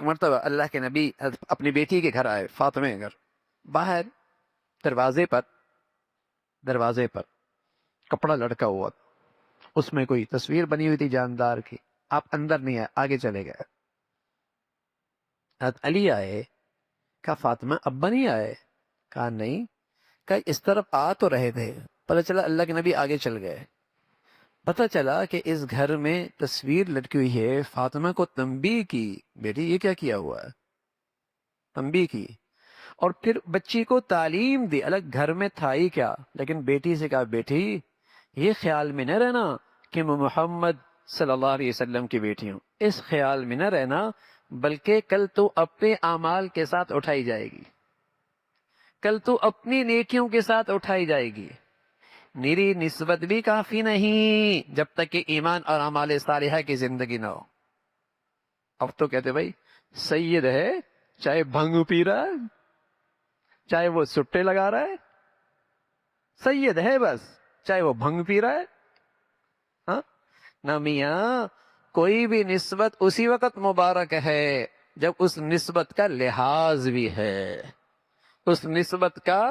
ایک مرتبہ اللہ کے نبی اپنی بیٹی کے گھر آئے، فاطمہ کے گھر. باہر دروازے پر کپڑا لٹکا ہوا تھا، اس میں کوئی تصویر بنی ہوئی تھی جاندار کی. آپ اندر نہیں آئے، آگے چلے گئے. حضرت علی آئے، کہا فاطمہ ابا نہیں آئے؟ کہا نہیں. کہا اس طرف آ تو رہے تھے. پتہ چلا اللہ کے نبی آگے چل گئے. پتہ چلا کہ اس گھر میں تصویر لٹکی ہوئی ہے. فاطمہ کو تنبیہ کی، بیٹی یہ کیا کیا ہوا ہے، تنبیہ کی. اور پھر بچی کو تعلیم دی. الگ گھر میں تھا ہی کیا، لیکن بیٹی سے کہا بیٹی یہ خیال میں نہ رہنا کہ میں محمد صلی اللہ علیہ وسلم کی بیٹی ہوں، اس خیال میں نہ رہنا، بلکہ کل تو اپنے اعمال کے ساتھ اٹھائی جائے گی، کل تو اپنی نیکیوں کے ساتھ اٹھائی جائے گی. میری نسبت بھی کافی نہیں جب تک کہ ایمان اور اعمال صالحہ کی زندگی نہ ہو. اب تو کہتے بھائی سید ہے، چاہے بھنگ پی رہا ہے، چاہے وہ سٹے لگا رہا ہے، سید ہے بس، چاہے وہ بھنگ پی رہا ہے. ہاں نہ میاں، کوئی بھی نسبت اسی وقت مبارک ہے جب اس نسبت کا لحاظ بھی ہے، اس نسبت کا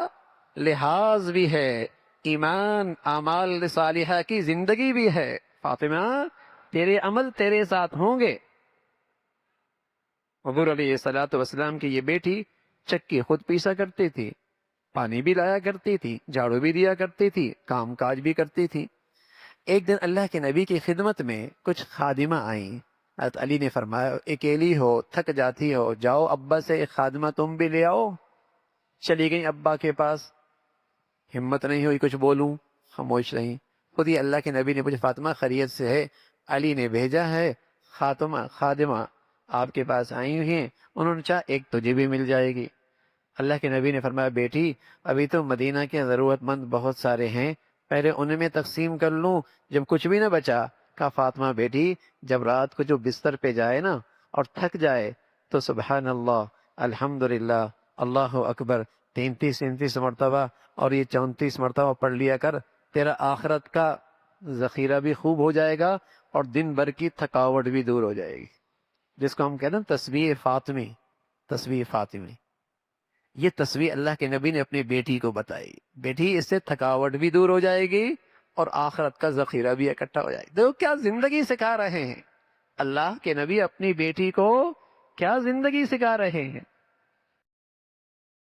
لحاظ بھی ہے، ایمان اعمال صالحہ کی زندگی بھی ہے. فاطمہ تیرے عمل تیرے ساتھ ہوں گے. حضور علیہ الصلوۃ والسلام کی یہ بیٹی چکی خود پیسا کرتی تھی، پانی بھی لایا کرتی تھی، جھاڑو بھی دیا کرتی تھی، کام کاج بھی کرتی تھی. ایک دن اللہ کے نبی کی خدمت میں کچھ خادمہ آئیں. حضرت علی نے فرمایا اکیلی ہو، تھک جاتی ہو، جاؤ ابا سے ایک خادمہ تم بھی لے آؤ. چلی گئی ابا کے پاس. ہمت نہیں ہوئی کچھ بولوں، خاموش رہی. خود ہی اللہ کے نبی نے پوچھا فاطمہ خیریت سے ہے؟ علی نے بھیجا ہے خادمہ آپ کے پاس آئی ہوئی ہیں، انہوں نے چاہا ایک تجھے بھی مل جائے گی. اللہ کے نبی نے فرمایا بیٹی ابھی تو مدینہ کے ضرورت مند بہت سارے ہیں، پہلے ان میں تقسیم کر لوں. جب کچھ بھی نہ بچا کہا فاطمہ بیٹی جب رات کو جو بستر پہ جائے نا اور تھک جائے تو سبحان اللہ، الحمدللہ، اللہ اکبر 33 مرتبہ اور یہ 34 مرتبہ پڑھ لیا کر. تیرا آخرت کا ذخیرہ بھی خوب ہو جائے گا اور دن بھر کی تھکاوٹ بھی دور ہو جائے گی. جس کو ہم کہتے ہیں تسبیح فاطمی، تسبیح فاطمی، یہ تصویر اللہ کے نبی نے اپنی بیٹی کو بتائی. بیٹی اس سے تھکاوٹ بھی دور ہو جائے گی اور آخرت کا ذخیرہ بھی اکٹھا ہو جائے گا. دیکھو کیا زندگی سکھا رہے ہیں اللہ کے نبی اپنی بیٹی کو، کیا زندگی سکھا رہے ہیں.